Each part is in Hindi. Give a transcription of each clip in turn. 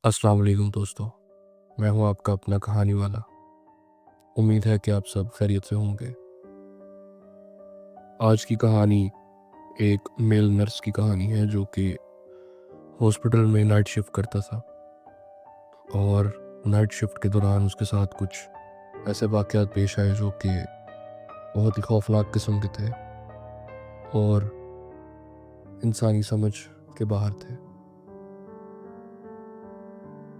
अस्सलाम वालेकुम दोस्तों। मैं हूं आपका अपना कहानी वाला। उम्मीद है कि आप सब खैरियत से होंगे। आज की कहानी एक मेल नर्स की कहानी है जो कि हॉस्पिटल में नाइट शिफ्ट करता था, और नाइट शिफ्ट के दौरान उसके साथ कुछ ऐसे वाक़यात पेश आए जो कि बहुत ही खौफनाक किस्म के थे और इंसानी समझ के बाहर थे।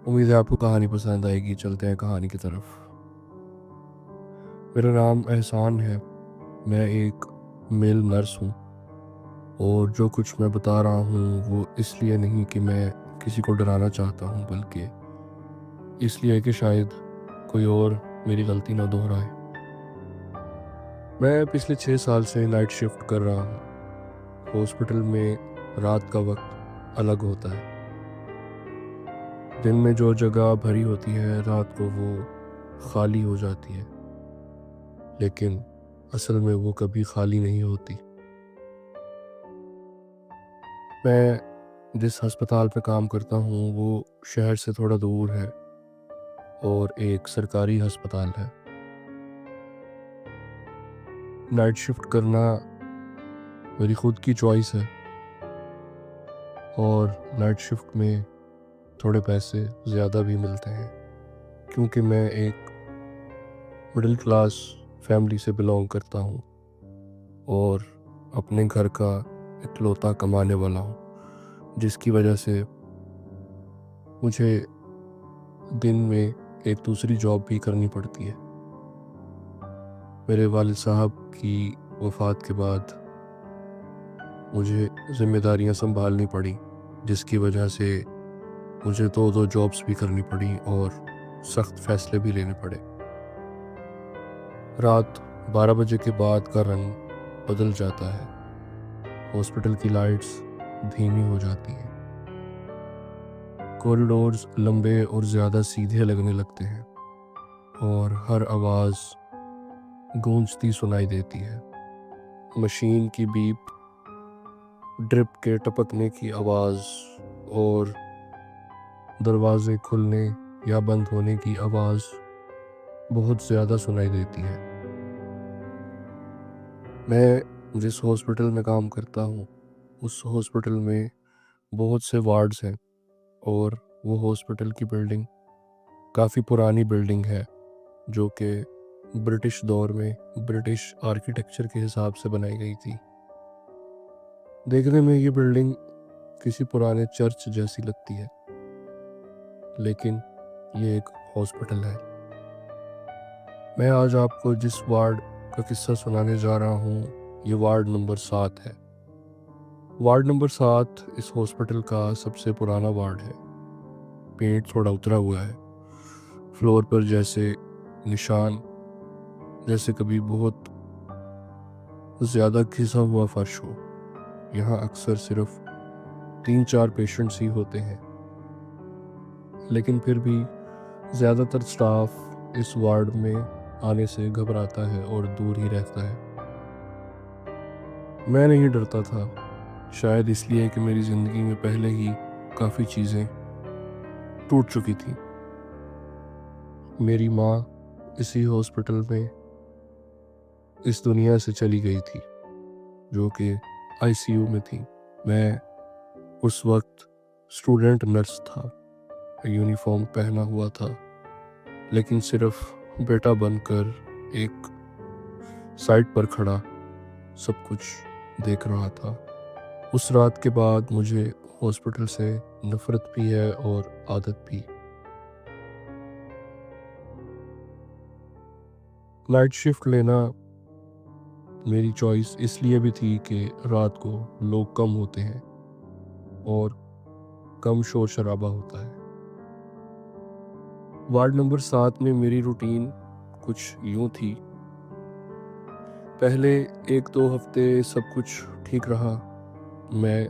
उम्मीद है आपको कहानी पसंद आएगी। चलते हैं कहानी की तरफ। मेरा नाम एहसान है। मैं एक मेल नर्स हूँ, और जो कुछ मैं बता रहा हूँ वो इसलिए नहीं कि मैं किसी को डराना चाहता हूँ, बल्कि इसलिए कि शायद कोई और मेरी गलती ना दोहराए। मैं पिछले 6 साल से नाइट शिफ्ट कर रहा हूँ। हॉस्पिटल में रात का वक्त अलग होता है। दिन में जो जगह भरी होती है, रात को वो खाली हो जाती है, लेकिन असल में वो कभी खाली नहीं होती। मैं जिस अस्पताल पे काम करता हूँ वो शहर से थोड़ा दूर है और एक सरकारी अस्पताल है। नाइट शिफ्ट करना मेरी खुद की चॉइस है, और नाइट शिफ्ट में थोड़े पैसे ज़्यादा भी मिलते हैं, क्योंकि मैं एक मिडिल क्लास फैमिली से बिलोंग करता हूँ और अपने घर का इकलौता कमाने वाला हूँ, जिसकी वजह से मुझे दिन में एक दूसरी जॉब भी करनी पड़ती है। मेरे वालिद साहब की वफ़ात के बाद मुझे ज़िम्मेदारियां संभालनी पड़ी, जिसकी वजह से मुझे दो दो जॉब्स भी करनी पड़ी और सख्त फैसले भी लेने पड़े। रात 12 बजे के बाद का रंग बदल जाता है। हॉस्पिटल की लाइट्स धीमी हो जाती हैं। कॉरिडोर्स लंबे और ज़्यादा सीधे लगने लगते हैं, और हर आवाज़ गूंजती सुनाई देती है। मशीन की बीप, ड्रिप के टपकने की आवाज़ और दरवाजे खुलने या बंद होने की आवाज़ बहुत ज़्यादा सुनाई देती है। मैं जिस हॉस्पिटल में काम करता हूँ उस हॉस्पिटल में बहुत से वार्ड्स हैं, और वो हॉस्पिटल की बिल्डिंग काफ़ी पुरानी बिल्डिंग है, जो कि ब्रिटिश दौर में ब्रिटिश आर्किटेक्चर के हिसाब से बनाई गई थी। देखने में ये बिल्डिंग किसी पुराने चर्च जैसी लगती है, लेकिन ये एक हॉस्पिटल है। मैं आज आपको जिस वार्ड का किस्सा सुनाने जा रहा हूँ ये वार्ड नंबर 7 है। वार्ड नंबर 7 इस हॉस्पिटल का सबसे पुराना वार्ड है। पेंट थोड़ा उतरा हुआ है। फ्लोर पर जैसे निशान, जैसे कभी बहुत ज़्यादा घिसा हुआ फर्श हो। यहाँ अक्सर सिर्फ 3-4 पेशेंट्स ही होते हैं, लेकिन फिर भी ज़्यादातर स्टाफ इस वार्ड में आने से घबराता है और दूर ही रहता है। मैं नहीं डरता था, शायद इसलिए कि मेरी ज़िंदगी में पहले ही काफ़ी चीज़ें टूट चुकी थी। मेरी माँ इसी हॉस्पिटल में इस दुनिया से चली गई थी, जो कि आईसीयू में थी। मैं उस वक्त स्टूडेंट नर्स था, यूनिफॉर्म पहना हुआ था, लेकिन सिर्फ बेटा बनकर एक साइड पर खड़ा सब कुछ देख रहा था। उस रात के बाद मुझे हॉस्पिटल से नफ़रत भी है और आदत भी। नाइट शिफ्ट लेना मेरी चॉइस इसलिए भी थी कि रात को लोग कम होते हैं और कम शोर शराबा होता है। वार्ड नंबर 7 में मेरी रूटीन कुछ यूं थी। पहले 1-2 हफ्ते सब कुछ ठीक रहा। मैं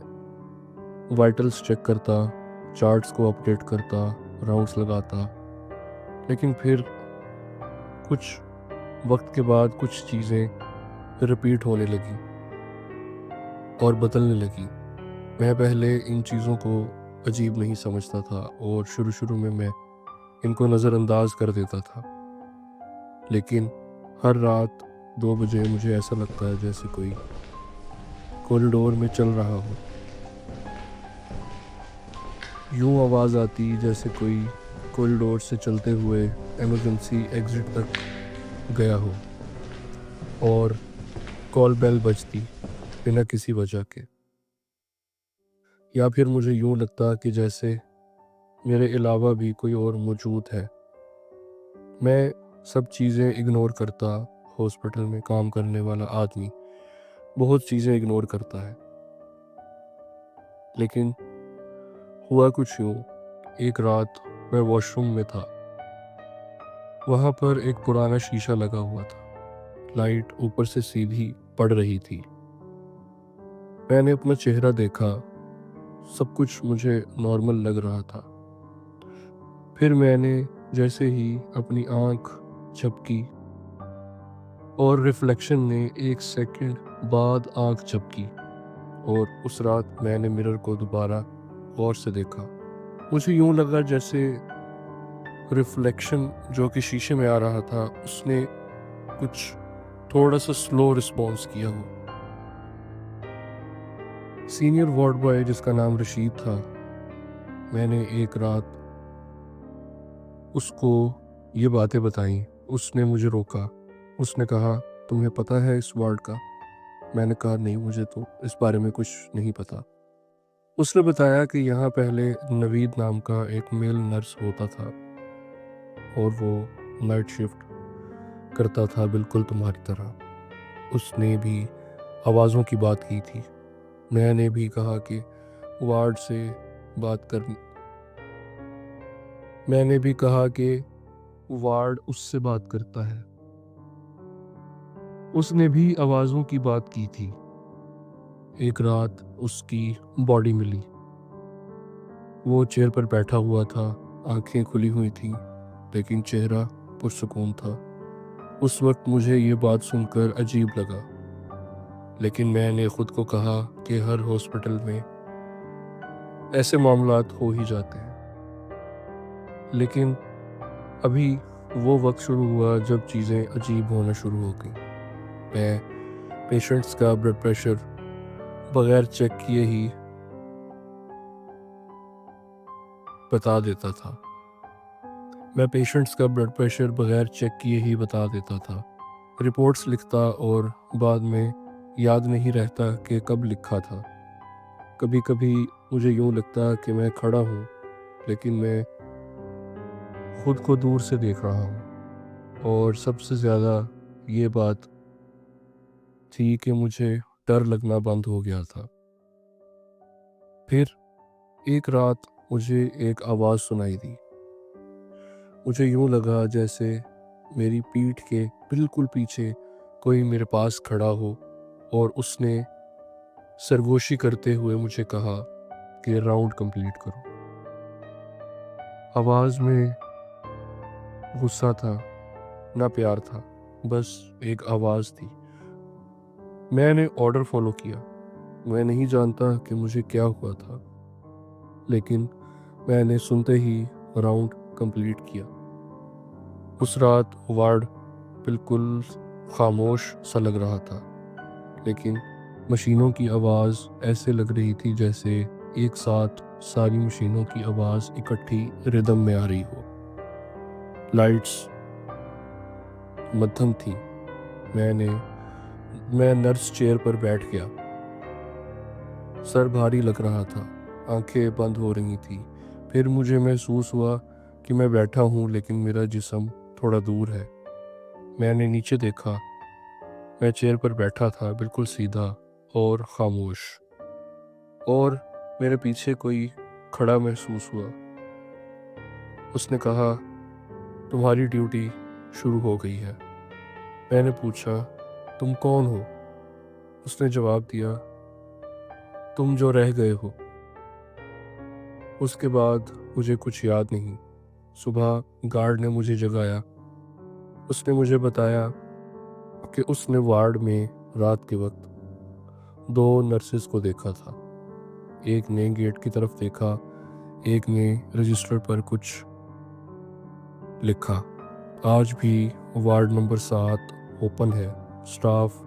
वाइटल्स चेक करता, चार्ट्स को अपडेट करता, राउंड्स लगाता, लेकिन फिर कुछ वक्त के बाद कुछ चीज़ें रिपीट होने लगी और बदलने लगी। मैं पहले इन चीज़ों को अजीब नहीं समझता था और शुरू में मैं इनको नज़रअंदाज कर देता था। लेकिन हर रात 2 बजे मुझे ऐसा लगता है जैसे कोई कॉरिडोर में चल रहा हो। यूं आवाज़ आती जैसे कोई कॉरिडोर से चलते हुए इमरजेंसी एग्ज़िट तक गया हो और कॉल बेल बजती बिना किसी वजह के। या फिर मुझे यूं लगता कि जैसे मेरे अलावा भी कोई और मौजूद है। मैं सब चीज़ें इग्नोर करता, हॉस्पिटल में काम करने वाला आदमी बहुत चीज़ें इग्नोर करता है। लेकिन हुआ कुछ यूँ, एक रात मैं वॉशरूम में था। वहाँ पर एक पुराना शीशा लगा हुआ था। लाइट ऊपर से सीधी पड़ रही थी। मैंने अपना चेहरा देखा, सब कुछ मुझे नॉर्मल लग रहा था। फिर मैंने जैसे ही अपनी आँख झपकी और रिफ्लेक्शन ने 1 सेकंड बाद आँख झपकी और उस रात मैंने मिरर को दोबारा गौर से देखा। मुझे यूँ लगा जैसे रिफ्लेक्शन जो कि शीशे में आ रहा था, उसने कुछ थोड़ा-सा स्लो रिस्पॉन्स किया हो। सीनियर वार्ड बॉय जिसका नाम रशीद था, मैंने एक रात उसको ये बातें बताई। उसने मुझे रोका। उसने कहा, "तुम्हें पता है इस वार्ड का?" मैंने कहा, "नहीं, मुझे तो इस बारे में कुछ नहीं पता।" उसने बताया कि यहाँ पहले नवीद नाम का एक मेल नर्स होता था और वो नाइट शिफ्ट करता था बिल्कुल तुम्हारी तरह। उसने भी आवाज़ों की बात की थी। मैंने भी कहा कि वार्ड से बात कर मैंने भी कहा कि वार्ड उससे बात करता है। उसने भी आवाज़ों की बात की थी। एक रात उसकी बॉडी मिली। वो चेयर पर बैठा हुआ था, आंखें खुली हुई थी, लेकिन चेहरा पुरसुकून था। उस वक्त मुझे ये बात सुनकर अजीब लगा, लेकिन मैंने खुद को कहा कि हर हॉस्पिटल में ऐसे मामलात हो ही जाते हैं। लेकिन अभी वो वक्त शुरू हुआ जब चीज़ें अजीब होना शुरू हो गई। मैं पेशेंट्स का ब्लड प्रेशर बगैर चेक किए ही बता देता था। मैं पेशेंट्स का ब्लड प्रेशर बगैर चेक किए ही बता देता था। रिपोर्ट्स लिखता और बाद में याद नहीं रहता कि कब लिखा था। कभी कभी मुझे यूँ लगता कि मैं खड़ा हूँ, लेकिन मैं खुद को दूर से देख रहा हूँ। और सबसे ज़्यादा ये बात थी कि मुझे डर लगना बंद हो गया था। फिर एक रात मुझे एक आवाज़ सुनाई दी। मुझे यूँ लगा जैसे मेरी पीठ के बिल्कुल पीछे कोई मेरे पास खड़ा हो और उसने सरगोशी करते हुए मुझे कहा कि राउंड कंप्लीट करो। आवाज़ में गुस्सा था, ना प्यार था, बस एक आवाज़ थी। मैंने ऑर्डर फॉलो किया। मैं नहीं जानता कि मुझे क्या हुआ था, लेकिन मैंने सुनते ही राउंड कंप्लीट किया। उस रात वार्ड बिल्कुल खामोश सा लग रहा था, लेकिन मशीनों की आवाज़ ऐसे लग रही थी जैसे एक साथ सारी मशीनों की आवाज़ इकट्ठी रिदम में आ रही हो। लाइट्स मध्यम थी। मैं नर्स चेयर पर बैठ गया। सर भारी लग रहा था, आंखें बंद हो रही थी। फिर मुझे महसूस हुआ कि मैं बैठा हूँ, लेकिन मेरा जिस्म थोड़ा दूर है। मैंने नीचे देखा। मैं चेयर पर बैठा था, बिल्कुल सीधा और खामोश, और मेरे पीछे कोई खड़ा महसूस हुआ। उसने कहा, "तुम्हारी ड्यूटी शुरू हो गई है।" मैंने पूछा, "तुम कौन हो?" उसने जवाब दिया, "तुम जो रह गए हो।" उसके बाद मुझे कुछ याद नहीं। सुबह गार्ड ने मुझे जगाया। उसने मुझे बताया कि उसने वार्ड में रात के वक्त 2 नर्सेस को देखा था। एक ने गेट की तरफ देखा, एक ने रजिस्टर पर कुछ लिखा। आज भी वार्ड नंबर 7 ओपन है। स्टाफ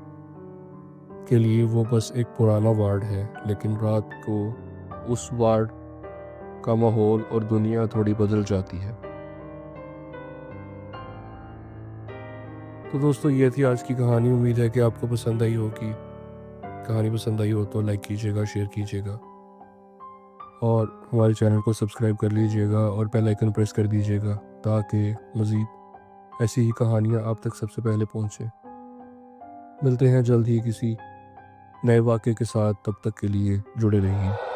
के लिए वो बस एक पुराना वार्ड है, लेकिन रात को उस वार्ड का माहौल और दुनिया थोड़ी बदल जाती है। तो दोस्तों, ये थी आज की कहानी। उम्मीद है कि आपको पसंद आई होगी। कहानी पसंद आई हो तो लाइक कीजिएगा, शेयर कीजिएगा और हमारे चैनल को सब्सक्राइब कर लीजिएगा और बेल आइकन प्रेस कर दीजिएगा ताकि मज़ीद ऐसी ही कहानियाँ आप तक सबसे पहले पहुँचें। मिलते हैं जल्द ही किसी नए वाक़े के साथ। तब तक के लिए जुड़े रहिए।